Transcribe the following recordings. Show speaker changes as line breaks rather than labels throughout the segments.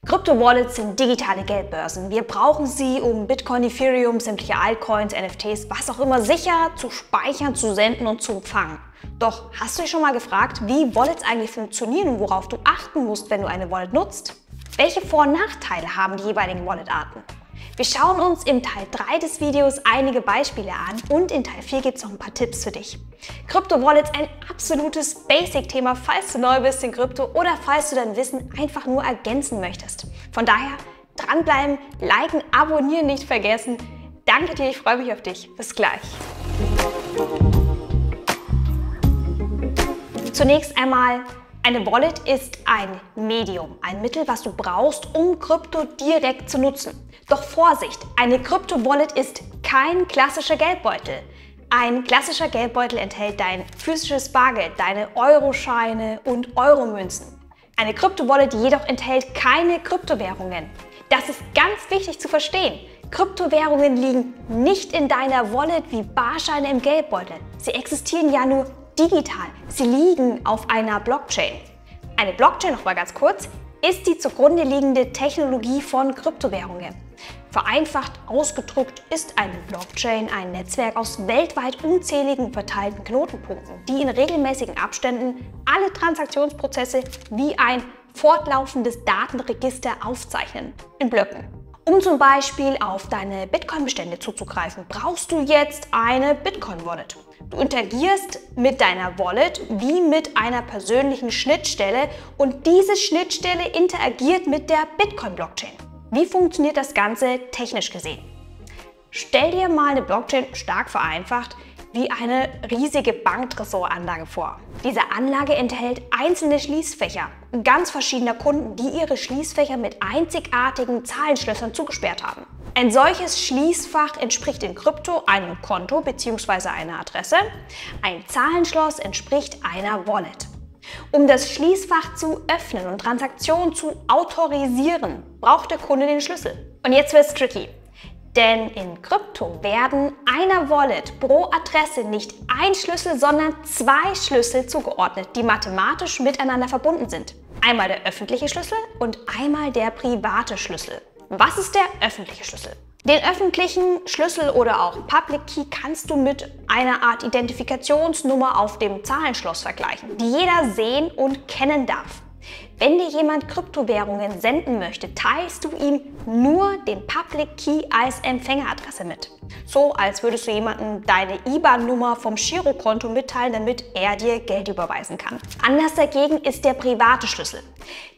Krypto-Wallets sind digitale Geldbörsen. Wir brauchen sie, um Bitcoin, Ethereum, sämtliche Altcoins, NFTs, was auch immer sicher zu speichern, zu senden und zu empfangen. Doch hast du dich schon mal gefragt, wie Wallets eigentlich funktionieren und worauf du achten musst, wenn du eine Wallet nutzt? Welche Vor- und Nachteile haben die jeweiligen Wallet-Arten? Wir schauen uns im Teil 3 des Videos einige Beispiele an und in Teil 4 gibt es noch ein paar Tipps für dich. Krypto-Wallets ein absolutes Basic-Thema, falls du neu bist in Krypto oder falls du dein Wissen einfach nur ergänzen möchtest. Von daher dranbleiben, liken, abonnieren nicht vergessen. Danke dir, ich freue mich auf dich. Bis gleich. Zunächst einmal, eine Wallet ist ein Medium, ein Mittel, was du brauchst, um Krypto direkt zu nutzen. Doch Vorsicht, eine Krypto-Wallet ist kein klassischer Geldbeutel. Ein klassischer Geldbeutel enthält dein physisches Bargeld, deine Euroscheine und Euromünzen. Eine Krypto-Wallet jedoch enthält keine Kryptowährungen. Das ist ganz wichtig zu verstehen. Kryptowährungen liegen nicht in deiner Wallet wie Barscheine im Geldbeutel. Sie existieren ja nur digital. Sie liegen auf einer Blockchain. Eine Blockchain, noch mal ganz kurz, ist die zugrunde liegende Technologie von Kryptowährungen. Vereinfacht ausgedrückt ist eine Blockchain ein Netzwerk aus weltweit unzähligen verteilten Knotenpunkten, die in regelmäßigen Abständen alle Transaktionsprozesse wie ein fortlaufendes Datenregister aufzeichnen, in Blöcken. Um zum Beispiel auf deine Bitcoin-Bestände zuzugreifen, brauchst du jetzt eine Bitcoin-Wallet. Du interagierst mit deiner Wallet wie mit einer persönlichen Schnittstelle und diese Schnittstelle interagiert mit der Bitcoin-Blockchain. Wie funktioniert das Ganze technisch gesehen? Stell dir mal eine Blockchain, stark vereinfacht, wie eine riesige Banktresoranlage vor. Diese Anlage enthält einzelne Schließfächer ganz verschiedener Kunden, die ihre Schließfächer mit einzigartigen Zahlenschlössern zugesperrt haben. Ein solches Schließfach entspricht in Krypto einem Konto bzw. einer Adresse. Ein Zahlenschloss entspricht einer Wallet. Um das Schließfach zu öffnen und Transaktionen zu autorisieren, braucht der Kunde den Schlüssel. Und jetzt wird es tricky. Denn in Krypto werden einer Wallet pro Adresse nicht ein Schlüssel, sondern zwei Schlüssel zugeordnet, die mathematisch miteinander verbunden sind. Einmal der öffentliche Schlüssel und einmal der private Schlüssel. Was ist der öffentliche Schlüssel? Den öffentlichen Schlüssel oder auch Public Key kannst du mit einer Art Identifikationsnummer auf dem Zahlenschloss vergleichen, die jeder sehen und kennen darf. Wenn dir jemand Kryptowährungen senden möchte, teilst du ihm nur den Public Key als Empfängeradresse mit. So, als würdest du jemandem deine IBAN-Nummer vom Girokonto mitteilen, damit er dir Geld überweisen kann. Anders dagegen ist der private Schlüssel.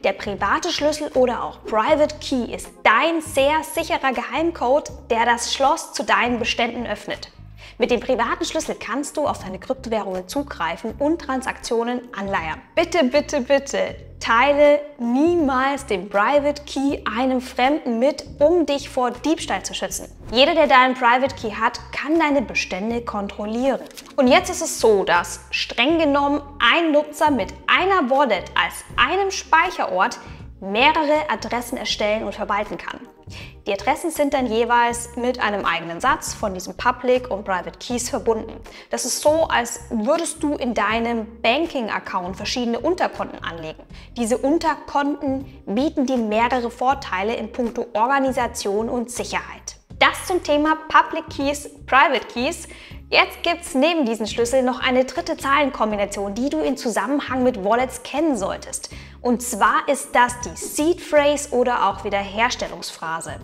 Der private Schlüssel oder auch Private Key ist dein sehr sicherer Geheimcode, der das Schloss zu deinen Beständen öffnet. Mit dem privaten Schlüssel kannst du auf deine Kryptowährungen zugreifen und Transaktionen anleiern. Bitte, bitte, bitte teile niemals den Private Key einem Fremden mit, um dich vor Diebstahl zu schützen. Jeder, der deinen Private Key hat, kann deine Bestände kontrollieren. Und jetzt ist es so, dass streng genommen ein Nutzer mit einer Wallet als einem Speicherort mehrere Adressen erstellen und verwalten kann. Die Adressen sind dann jeweils mit einem eigenen Satz von diesem Public und Private Keys verbunden. Das ist so, als würdest du in deinem Banking-Account verschiedene Unterkonten anlegen. Diese Unterkonten bieten dir mehrere Vorteile in puncto Organisation und Sicherheit. Das zum Thema Public Keys, Private Keys. Jetzt gibt es neben diesen Schlüssel noch eine dritte Zahlenkombination, die du in Zusammenhang mit Wallets kennen solltest. Und zwar ist das die Seed Phrase oder auch Wiederherstellungsphrase.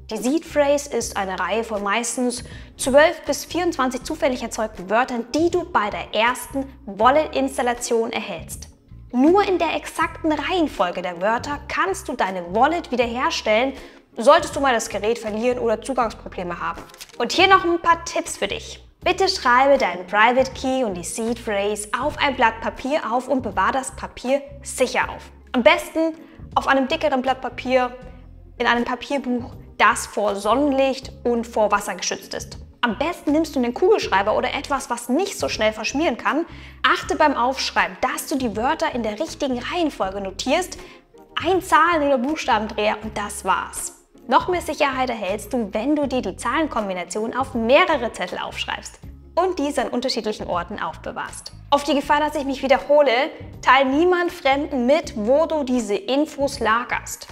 Die Seed Phrase ist eine Reihe von meistens 12 bis 24 zufällig erzeugten Wörtern, die du bei der ersten Wallet-Installation erhältst. Nur in der exakten Reihenfolge der Wörter kannst du deine Wallet wiederherstellen, solltest du mal das Gerät verlieren oder Zugangsprobleme haben. Und hier noch ein paar Tipps für dich. Bitte schreibe deinen Private Key und die Seed Phrase auf ein Blatt Papier auf und bewahre das Papier sicher auf. Am besten auf einem dickeren Blatt Papier, in einem Papierbuch, das vor Sonnenlicht und vor Wasser geschützt ist. Am besten nimmst du einen Kugelschreiber oder etwas, was nicht so schnell verschmieren kann. Achte beim Aufschreiben, dass du die Wörter in der richtigen Reihenfolge notierst, ein Zahlen- oder Buchstabendreher und das war's. Noch mehr Sicherheit erhältst du, wenn du dir die Zahlenkombination auf mehrere Zettel aufschreibst und diese an unterschiedlichen Orten aufbewahrst. Auf die Gefahr, dass ich mich wiederhole, teile niemand Fremden mit, wo du diese Infos lagerst.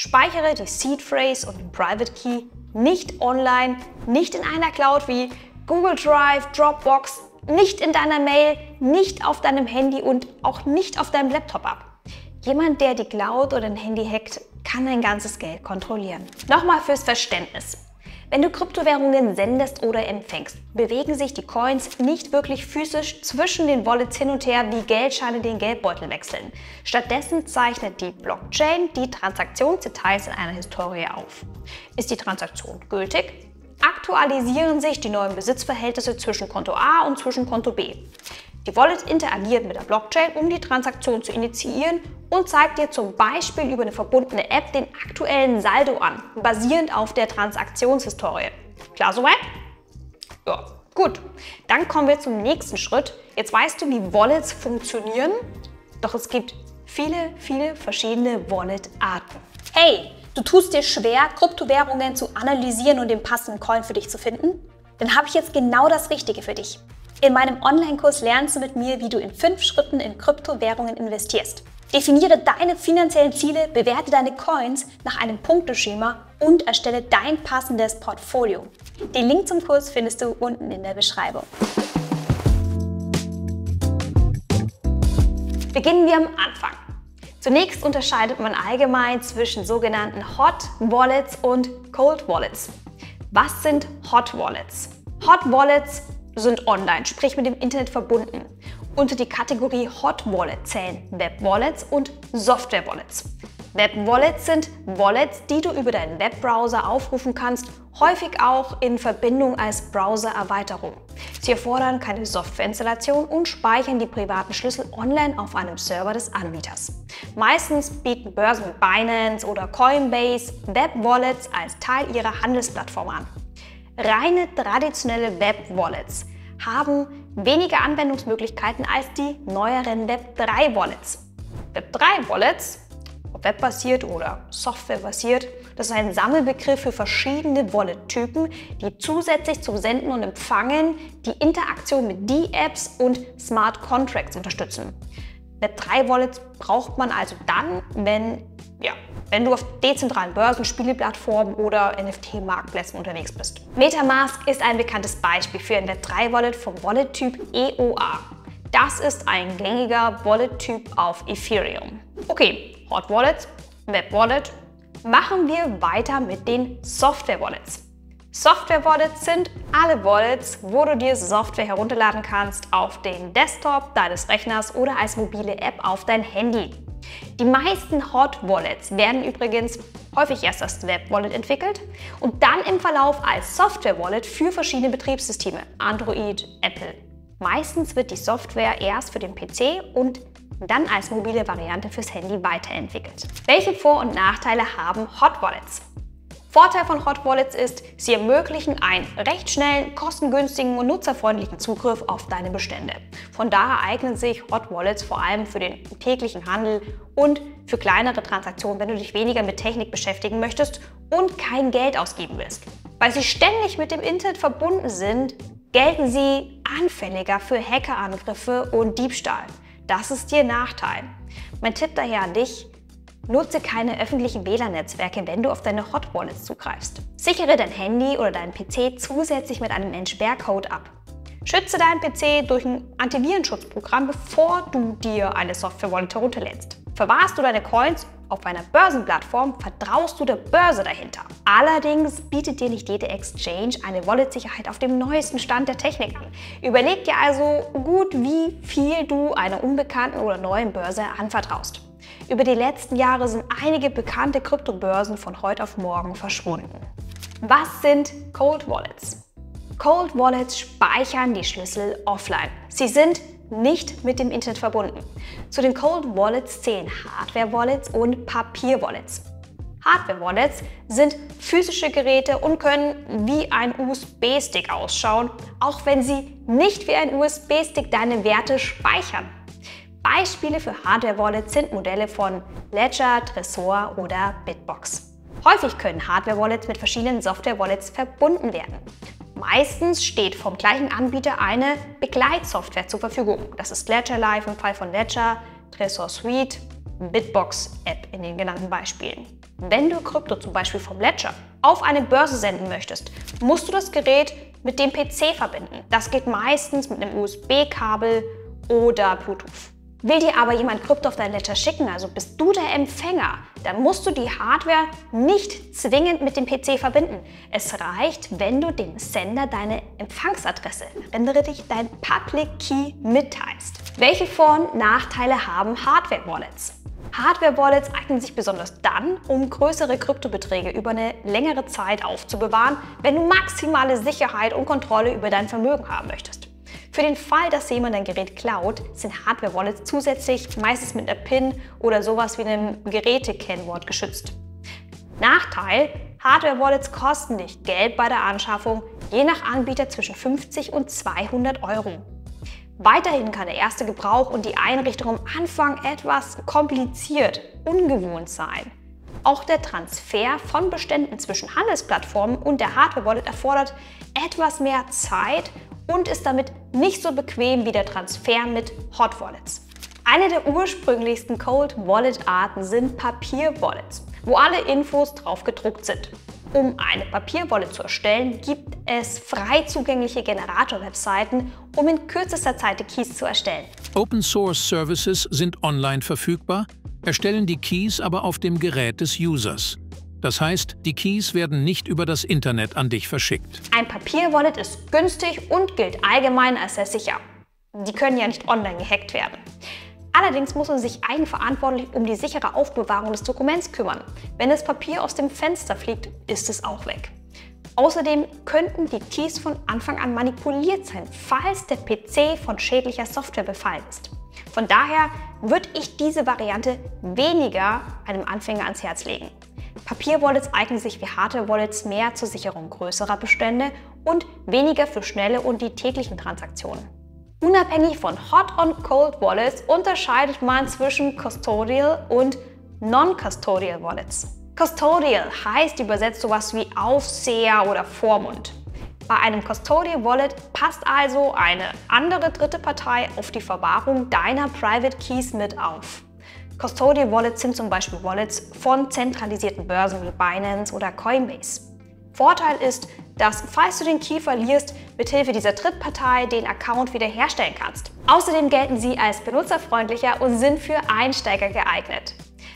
Speichere die Seed Phrase und den Private Key nicht online, nicht in einer Cloud wie Google Drive, Dropbox, nicht in deiner Mail, nicht auf deinem Handy und auch nicht auf deinem Laptop ab. Jemand, der die Cloud oder ein Handy hackt, kann dein ganzes Geld kontrollieren. Nochmal fürs Verständnis. Wenn du Kryptowährungen sendest oder empfängst, bewegen sich die Coins nicht wirklich physisch zwischen den Wallets hin und her, wie Geldscheine den Geldbeutel wechseln. Stattdessen zeichnet die Blockchain die Transaktionsdetails in einer Historie auf. Ist die Transaktion gültig, aktualisieren sich die neuen Besitzverhältnisse zwischen Konto A und zwischen Konto B. Die Wallet interagiert mit der Blockchain, um die Transaktion zu initiieren und zeigt dir zum Beispiel über eine verbundene App den aktuellen Saldo an, basierend auf der Transaktionshistorie. Klar soweit? Ja, gut. Dann kommen wir zum nächsten Schritt. Jetzt weißt du, wie Wallets funktionieren, doch es gibt viele verschiedene Wallet-Arten. Hey, du tust dir schwer, Kryptowährungen zu analysieren und den passenden Coin für dich zu finden? Dann habe ich jetzt genau das Richtige für dich. In meinem Online-Kurs lernst du mit mir, wie du in 5 Schritten in Kryptowährungen investierst. Definiere deine finanziellen Ziele, bewerte deine Coins nach einem Punkteschema und erstelle dein passendes Portfolio. Den Link zum Kurs findest du unten in der Beschreibung. Beginnen wir am Anfang. Zunächst unterscheidet man allgemein zwischen sogenannten Hot Wallets und Cold Wallets. Was sind Hot Wallets? Hot Wallets sind online, sprich mit dem Internet verbunden. Unter die Kategorie Hot Wallet zählen Web Wallets und Software Wallets. Web Wallets sind Wallets, die du über deinen Webbrowser aufrufen kannst, häufig auch in Verbindung als Browser-Erweiterung. Sie erfordern keine Softwareinstallation und speichern die privaten Schlüssel online auf einem Server des Anbieters. Meistens bieten Börsen wie Binance oder Coinbase Web Wallets als Teil ihrer Handelsplattform an. Reine traditionelle Web-Wallets haben weniger Anwendungsmöglichkeiten als die neueren Web3-Wallets. Web3-Wallets, ob webbasiert oder softwarebasiert, das ist ein Sammelbegriff für verschiedene Wallet-Typen, die zusätzlich zum Senden und Empfangen die Interaktion mit D-Apps und Smart Contracts unterstützen. Web3-Wallets braucht man also dann, wenn du auf dezentralen Börsen, Spieleplattformen oder NFT-Marktplätzen unterwegs bist. Metamask ist ein bekanntes Beispiel für ein Web3-Wallet vom Wallet-Typ EOA. Das ist ein gängiger Wallet-Typ auf Ethereum. Okay, Hot Wallets, Web Wallet. Machen wir weiter mit den Software Wallets. Software Wallets sind alle Wallets, wo du dir Software herunterladen kannst auf den Desktop deines Rechners oder als mobile App auf dein Handy. Die meisten Hot Wallets werden übrigens häufig erst als Web Wallet entwickelt und dann im Verlauf als Software Wallet für verschiedene Betriebssysteme, Android, Apple. Meistens wird die Software erst für den PC und dann als mobile Variante fürs Handy weiterentwickelt. Welche Vor- und Nachteile haben Hot Wallets? Vorteil von Hot Wallets ist, sie ermöglichen einen recht schnellen, kostengünstigen und nutzerfreundlichen Zugriff auf deine Bestände. Von daher eignen sich Hot Wallets vor allem für den täglichen Handel und für kleinere Transaktionen, wenn du dich weniger mit Technik beschäftigen möchtest und kein Geld ausgeben willst. Weil sie ständig mit dem Internet verbunden sind, gelten sie anfälliger für Hackerangriffe und Diebstahl. Das ist ihr Nachteil. Mein Tipp daher an dich: Nutze keine öffentlichen WLAN-Netzwerke, wenn du auf deine Hot Wallets zugreifst. Sichere dein Handy oder deinen PC zusätzlich mit einem Entsperrcode ab. Schütze deinen PC durch ein Antivirenschutzprogramm, bevor du dir eine Software-Wallet herunterlädst. Verwahrst du deine Coins auf einer Börsenplattform, vertraust du der Börse dahinter. Allerdings bietet dir nicht jede Exchange eine Wallet-Sicherheit auf dem neuesten Stand der Technik an. Überleg dir also gut, wie viel du einer unbekannten oder neuen Börse anvertraust. Über die letzten Jahre sind einige bekannte Kryptobörsen von heute auf morgen verschwunden. Was sind Cold Wallets? Cold Wallets speichern die Schlüssel offline. Sie sind nicht mit dem Internet verbunden. Zu den Cold Wallets zählen Hardware Wallets und Papier Wallets. Hardware Wallets sind physische Geräte und können wie ein USB-Stick ausschauen, auch wenn sie nicht wie ein USB-Stick deine Werte speichern. Beispiele für Hardware-Wallets sind Modelle von Ledger, Trezor oder Bitbox. Häufig können Hardware-Wallets mit verschiedenen Software-Wallets verbunden werden. Meistens steht vom gleichen Anbieter eine Begleitsoftware zur Verfügung. Das ist Ledger Live im Fall von Ledger, Trezor Suite, Bitbox App in den genannten Beispielen. Wenn du Krypto zum Beispiel vom Ledger auf eine Börse senden möchtest, musst du das Gerät mit dem PC verbinden. Das geht meistens mit einem USB-Kabel oder Bluetooth. Will dir aber jemand Krypto auf dein Ledger schicken, also bist du der Empfänger, dann musst du die Hardware nicht zwingend mit dem PC verbinden. Es reicht, wenn du dem Sender deine Empfangsadresse, erinnere dich, dein Public Key mitteilst. Welche Vor- und Nachteile haben Hardware-Wallets? Hardware-Wallets eignen sich besonders dann, um größere Kryptobeträge über eine längere Zeit aufzubewahren, wenn du maximale Sicherheit und Kontrolle über dein Vermögen haben möchtest. Für den Fall, dass jemand dein Gerät klaut, sind Hardware-Wallets zusätzlich meistens mit einer PIN oder sowas wie einem Gerätekennwort geschützt. Nachteil: Hardware-Wallets kosten dich Geld bei der Anschaffung, je nach Anbieter zwischen 50 und 200 Euro. Weiterhin kann der erste Gebrauch und die Einrichtung am Anfang etwas kompliziert, ungewohnt sein. Auch der Transfer von Beständen zwischen Handelsplattformen und der Hardware-Wallet erfordert etwas mehr Zeit und ist damit nicht so bequem wie der Transfer mit Hot Wallets. Eine der ursprünglichsten Cold Wallet Arten sind Papier-Wallets, wo alle Infos drauf gedruckt sind. Um eine Papier-Wallet zu erstellen, gibt es frei zugängliche Generator-Webseiten, um in kürzester Zeit die Keys zu erstellen.
Open-Source-Services sind online verfügbar, erstellen die Keys aber auf dem Gerät des Users. Das heißt, die Keys werden nicht über das Internet an dich verschickt.
Ein Papier-Wallet ist günstig und gilt allgemein als sehr sicher. Die können ja nicht online gehackt werden. Allerdings muss man sich eigenverantwortlich um die sichere Aufbewahrung des Dokuments kümmern. Wenn das Papier aus dem Fenster fliegt, ist es auch weg. Außerdem könnten die Keys von Anfang an manipuliert sein, falls der PC von schädlicher Software befallen ist. Von daher würde ich diese Variante weniger einem Anfänger ans Herz legen. Papier-Wallets eignen sich wie Hardware-Wallets mehr zur Sicherung größerer Bestände und weniger für schnelle und die täglichen Transaktionen. Unabhängig von Hot und Cold Wallets unterscheidet man zwischen Custodial und Non-Custodial Wallets. Custodial heißt übersetzt sowas wie Aufseher oder Vormund. Bei einem Custodial Wallet passt also eine andere dritte Partei auf die Verwahrung deiner Private Keys mit auf. Custodial Wallets sind zum Beispiel Wallets von zentralisierten Börsen wie Binance oder Coinbase. Vorteil ist, dass, falls du den Key verlierst, mithilfe dieser Drittpartei den Account wiederherstellen kannst. Außerdem gelten sie als benutzerfreundlicher und sind für Einsteiger geeignet.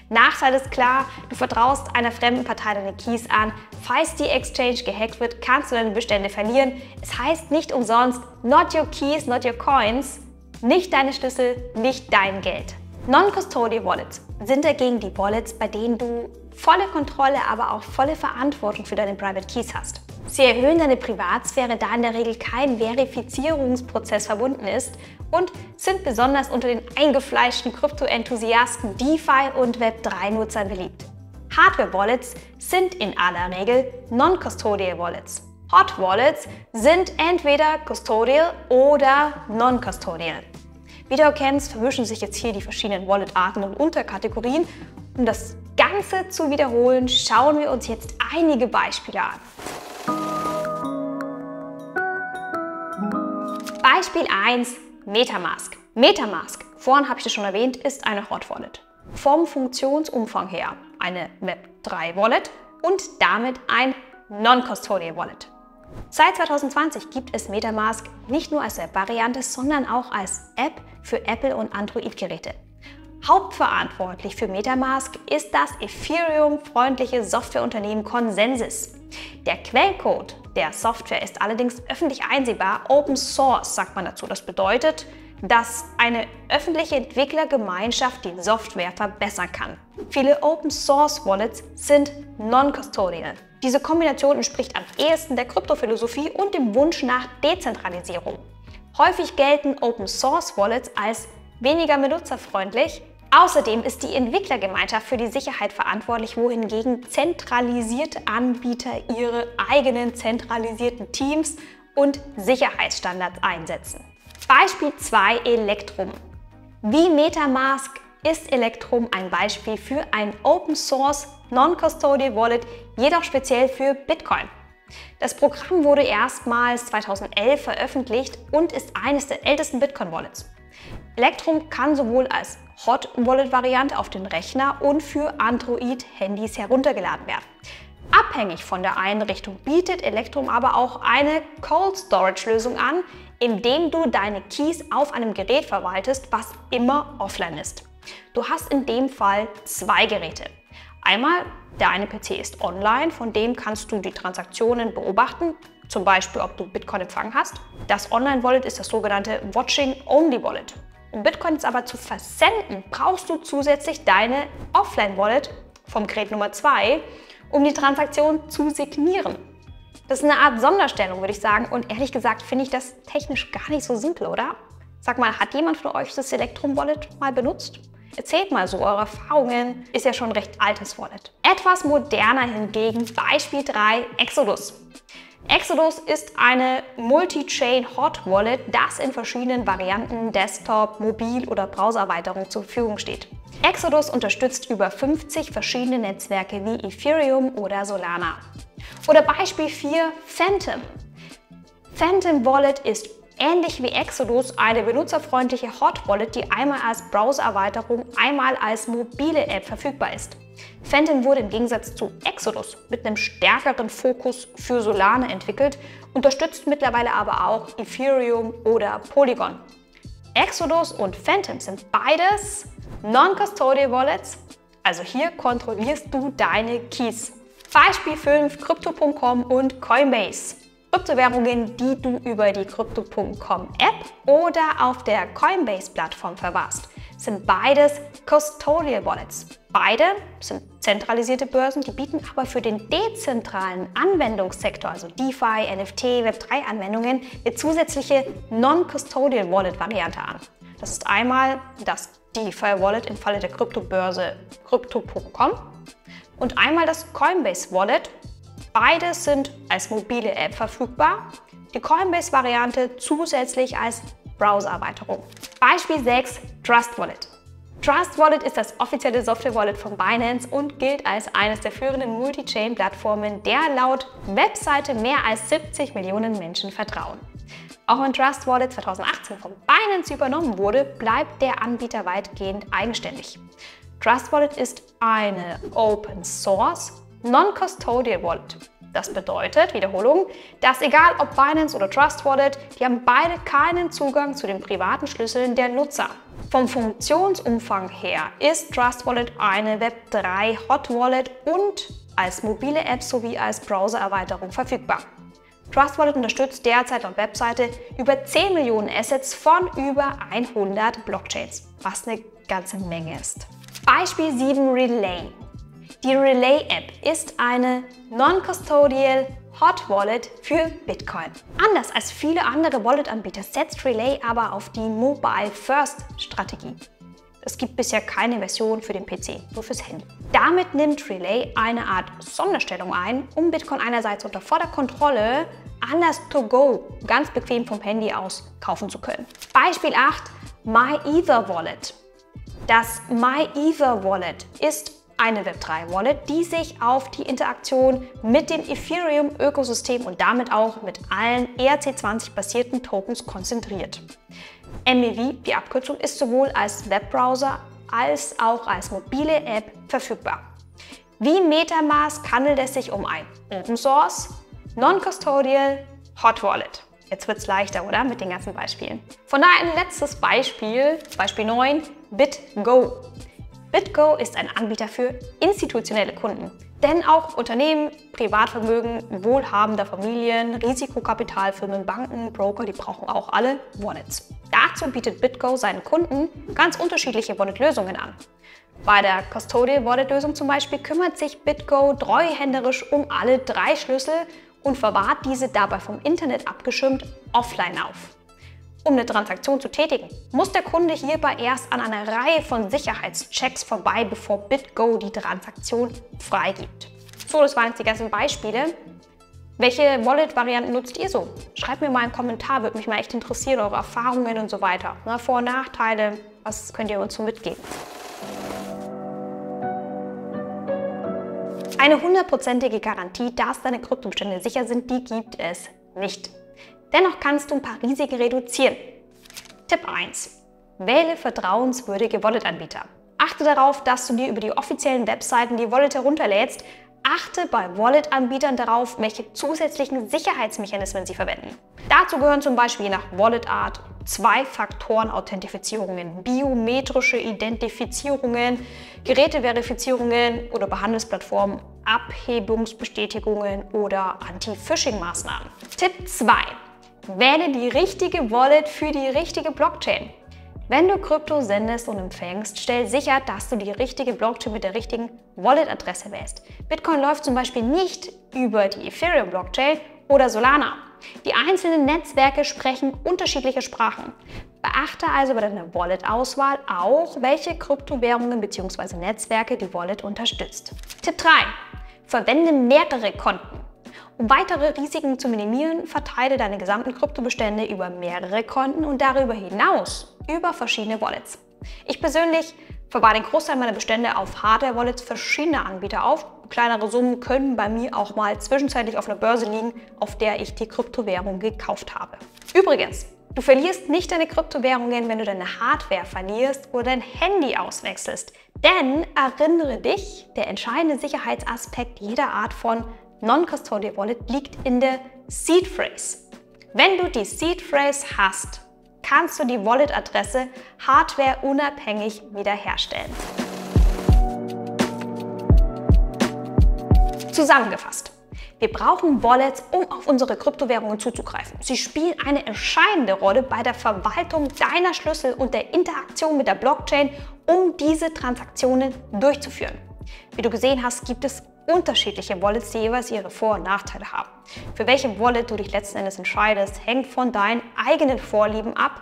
Nachteil ist klar, du vertraust einer fremden Partei deine Keys an. Falls die Exchange gehackt wird, kannst du deine Bestände verlieren. Es heißt nicht umsonst, not your keys, not your coins. Nicht deine Schlüssel, nicht dein Geld. Non-Custodial Wallets sind dagegen die Wallets, bei denen du volle Kontrolle, aber auch volle Verantwortung für deine Private Keys hast. Sie erhöhen deine Privatsphäre, da in der Regel kein Verifizierungsprozess verbunden ist und sind besonders unter den eingefleischten Krypto-Enthusiasten, DeFi und Web3-Nutzern beliebt. Hardware-Wallets sind in aller Regel Non-Custodial Wallets. Hot Wallets sind entweder Custodial oder Non-Custodial. Wie du erkennst, vermischen sich jetzt hier die verschiedenen Wallet-Arten und Unterkategorien. Um das Ganze zu wiederholen, schauen wir uns jetzt einige Beispiele an. Beispiel 1: Metamask. Metamask, vorhin habe ich das schon erwähnt, ist eine Hot Wallet. Vom Funktionsumfang her eine Web3 Wallet und damit ein Non-Custodial Wallet. Seit 2020 gibt es Metamask nicht nur als Web-Variante, sondern auch als App für Apple- und Android-Geräte. Hauptverantwortlich für Metamask ist das Ethereum-freundliche Softwareunternehmen ConsenSys. Der Quellcode der Software ist allerdings öffentlich einsehbar, Open Source sagt man dazu. Das bedeutet, dass eine öffentliche Entwicklergemeinschaft die Software verbessern kann. Viele Open Source Wallets sind non-custodial. Diese Kombination entspricht am ehesten der Kryptophilosophie und dem Wunsch nach Dezentralisierung. Häufig gelten Open Source Wallets als weniger benutzerfreundlich. Außerdem ist die Entwicklergemeinschaft für die Sicherheit verantwortlich, wohingegen zentralisierte Anbieter ihre eigenen zentralisierten Teams und Sicherheitsstandards einsetzen. Beispiel 2: Electrum. Wie Metamask ist Electrum ein Beispiel für ein Open Source Non-Custodial Wallet, jedoch speziell für Bitcoin. Das Programm wurde erstmals 2011 veröffentlicht und ist eines der ältesten Bitcoin-Wallets. Electrum kann sowohl als Hot Wallet Variante auf den Rechner und für Android-Handys heruntergeladen werden. Abhängig von der Einrichtung bietet Electrum aber auch eine Cold Storage Lösung an, indem du deine Keys auf einem Gerät verwaltest, was immer offline ist. Du hast in dem Fall zwei Geräte. Einmal, der eine PC ist online, von dem kannst du die Transaktionen beobachten, zum Beispiel ob du Bitcoin empfangen hast. Das Online-Wallet ist das sogenannte Watching-Only-Wallet. Um Bitcoins aber zu versenden, brauchst du zusätzlich deine Offline-Wallet vom Gerät Nummer 2, um die Transaktion zu signieren. Das ist eine Art Sonderstellung, würde ich sagen, und ehrlich gesagt finde ich das technisch gar nicht so simpel, oder? Sag mal, hat jemand von euch das Electrum Wallet mal benutzt? Erzählt mal so eure Erfahrungen, ist ja schon ein recht altes Wallet. Etwas moderner hingegen, Beispiel 3, Exodus. Exodus ist eine Multi-Chain Hot Wallet, das in verschiedenen Varianten Desktop, Mobil- oder Browsererweiterung zur Verfügung steht. Exodus unterstützt über 50 verschiedene Netzwerke wie Ethereum oder Solana. Oder Beispiel 4, Phantom. Phantom Wallet ist ähnlich wie Exodus eine benutzerfreundliche Hot Wallet, die einmal als Browsererweiterung, einmal als mobile App verfügbar ist. Phantom wurde im Gegensatz zu Exodus mit einem stärkeren Fokus für Solana entwickelt, unterstützt mittlerweile aber auch Ethereum oder Polygon. Exodus und Phantom sind beides Non-Custodial Wallets, also hier kontrollierst du deine Keys. Beispiel 5, Crypto.com und Coinbase. Kryptowährungen, die du über die Crypto.com App oder auf der Coinbase-Plattform verwahrst, sind beides Custodial Wallets. Beide sind zentralisierte Börsen, die bieten aber für den dezentralen Anwendungssektor, also DeFi, NFT, Web3-Anwendungen, eine zusätzliche Non-Custodial Wallet-Variante an. Das ist einmal das DeFi Wallet im Falle der Kryptobörse Crypto.com und einmal das Coinbase Wallet. Beide sind als mobile App verfügbar, die Coinbase-Variante zusätzlich als Browser-Erweiterung. Beispiel 6, Trust Wallet. Trust Wallet ist das offizielle Software-Wallet von Binance und gilt als eines der führenden Multi-Chain-Plattformen, der laut Webseite mehr als 70 Millionen Menschen vertrauen. Auch wenn Trust Wallet 2018 von Binance übernommen wurde, bleibt der Anbieter weitgehend eigenständig. Trust Wallet ist eine Open Source Non-Custodial Wallet. Das bedeutet, Wiederholung, dass egal ob Binance oder Trust Wallet, die haben beide keinen Zugang zu den privaten Schlüsseln der Nutzer. Vom Funktionsumfang her ist Trust Wallet eine Web3 Hot Wallet und als mobile App sowie als Browser-Erweiterung verfügbar. Trust Wallet unterstützt derzeit laut Webseite über 10 Millionen Assets von über 100 Blockchains, was eine ganze Menge ist. Beispiel 7, Relay. Die Relay-App ist eine Non-Custodial Hot Wallet für Bitcoin. Anders als viele andere Wallet-Anbieter setzt Relay aber auf die Mobile-First-Strategie. Es gibt bisher keine Version für den PC, nur fürs Handy. Damit nimmt Relay eine Art Sonderstellung ein, um Bitcoin einerseits unter Vorderkontrolle, anders to go, ganz bequem vom Handy aus kaufen zu können. Beispiel 8, MyEther Wallet. Das MyEther Wallet ist eine Web3-Wallet, die sich auf die Interaktion mit dem Ethereum-Ökosystem und damit auch mit allen ERC20-basierten Tokens konzentriert. MEV, die Abkürzung, ist sowohl als Webbrowser als auch als mobile App verfügbar. Wie Metamask handelt es sich um ein Open Source, Non-Custodial Hot Wallet. Jetzt wird es leichter, oder? Mit den ganzen Beispielen. Von daher ein letztes Beispiel, Beispiel 9, BitGo. BitGo ist ein Anbieter für institutionelle Kunden, denn auch Unternehmen, Privatvermögen, wohlhabender Familien, Risikokapitalfirmen, Banken, Broker, die brauchen auch alle Wallets. Dazu bietet BitGo seinen Kunden ganz unterschiedliche Wallet-Lösungen an. Bei der Custodial Wallet-Lösung zum Beispiel kümmert sich BitGo treuhänderisch um alle 3 Schlüssel und verwahrt diese dabei vom Internet abgeschirmt offline auf. Um eine Transaktion zu tätigen, muss der Kunde hierbei erst an einer Reihe von Sicherheitschecks vorbei, bevor BitGo die Transaktion freigibt. So, das waren jetzt die ganzen Beispiele. Welche Wallet-Varianten nutzt ihr so? Schreibt mir mal einen Kommentar, würde mich mal echt interessieren, eure Erfahrungen und so weiter. Na, Vor- und Nachteile, was könnt ihr uns so mitgeben? Eine 100%ige Garantie, dass deine Kryptobestände sicher sind, die gibt es nicht. Dennoch kannst du ein paar Risiken reduzieren. Tipp 1. Wähle vertrauenswürdige Wallet-Anbieter. Achte darauf, dass du dir über die offiziellen Webseiten die Wallet herunterlädst. Achte bei Wallet-Anbietern darauf, welche zusätzlichen Sicherheitsmechanismen sie verwenden. Dazu gehören zum Beispiel je nach Wallet-Art Zwei-Faktoren-Authentifizierungen, biometrische Identifizierungen, Geräteverifizierungen oder bei Handelsplattformen Abhebungsbestätigungen oder Anti-Phishing-Maßnahmen. Tipp 2. Wähle die richtige Wallet für die richtige Blockchain. Wenn du Krypto sendest und empfängst, stell sicher, dass du die richtige Blockchain mit der richtigen Wallet-Adresse wählst. Bitcoin läuft zum Beispiel nicht über die Ethereum-Blockchain oder Solana. Die einzelnen Netzwerke sprechen unterschiedliche Sprachen. Beachte also bei deiner Wallet-Auswahl auch, welche Kryptowährungen bzw. Netzwerke die Wallet unterstützt. Tipp 3. Verwende mehrere Konten. Um weitere Risiken zu minimieren, verteile deine gesamten Kryptobestände über mehrere Konten und darüber hinaus über verschiedene Wallets. Ich persönlich verwahre den Großteil meiner Bestände auf Hardware-Wallets verschiedener Anbieter auf. Kleinere Summen können bei mir auch mal zwischenzeitlich auf einer Börse liegen, auf der ich die Kryptowährung gekauft habe. Übrigens, du verlierst nicht deine Kryptowährungen, wenn du deine Hardware verlierst oder dein Handy auswechselst. Denn erinnere dich, der entscheidende Sicherheitsaspekt jeder Art von Non-Custodial Wallet liegt in der Seed Phrase. Wenn du die Seed Phrase hast, kannst du die Wallet-Adresse hardwareunabhängig wiederherstellen. Zusammengefasst. Wir brauchen Wallets, um auf unsere Kryptowährungen zuzugreifen. Sie spielen eine entscheidende Rolle bei der Verwaltung deiner Schlüssel und der Interaktion mit der Blockchain, um diese Transaktionen durchzuführen. Wie du gesehen hast, gibt es unterschiedliche Wallets, die jeweils ihre Vor- und Nachteile haben. Für welche Wallet du dich letzten Endes entscheidest, hängt von deinen eigenen Vorlieben ab.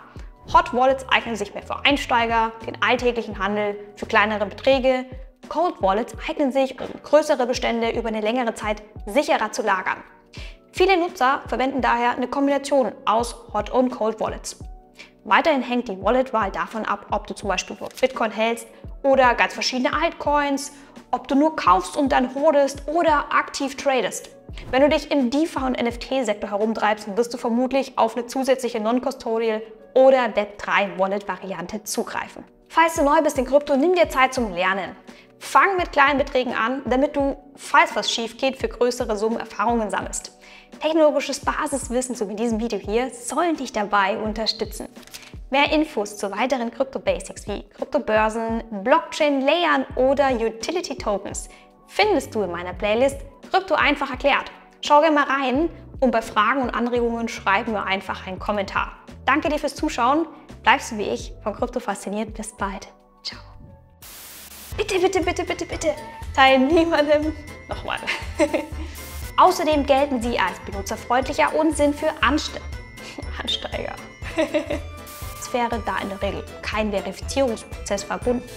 Hot Wallets eignen sich mehr für Einsteiger, den alltäglichen Handel, für kleinere Beträge. Cold Wallets eignen sich, um größere Bestände über eine längere Zeit sicherer zu lagern. Viele Nutzer verwenden daher eine Kombination aus Hot und Cold Wallets. Weiterhin hängt die Wallet-Wahl davon ab, ob du zum Beispiel Bitcoin hältst oder ganz verschiedene Altcoins, ob du nur kaufst und dann hodest oder aktiv tradest. Wenn du dich im DeFi und NFT-Sektor herumtreibst, wirst du vermutlich auf eine zusätzliche Non-Custodial oder Web3-Wallet-Variante zugreifen. Falls du neu bist in Krypto, nimm dir Zeit zum Lernen. Fang mit kleinen Beträgen an, damit du, falls was schief geht, für größere Summen Erfahrungen sammelst. Technologisches Basiswissen, so wie in diesem Video hier, sollen dich dabei unterstützen. Mehr Infos zu weiteren Krypto-Basics wie Kryptobörsen, Blockchain-Layern oder Utility-Tokens findest du in meiner Playlist Krypto einfach erklärt. Schau gerne mal rein und bei Fragen und Anregungen schreib mir einfach einen Kommentar. Danke dir fürs Zuschauen. Bleibst du wie ich von Krypto fasziniert. Bis bald. Ciao. Bitte, bitte, bitte, bitte, bitte, teil niemandem. Nochmal. Außerdem gelten sie als benutzerfreundlicher und sind für Ansteiger. Es wäre da in der Regel kein Verifizierungsprozess verbunden.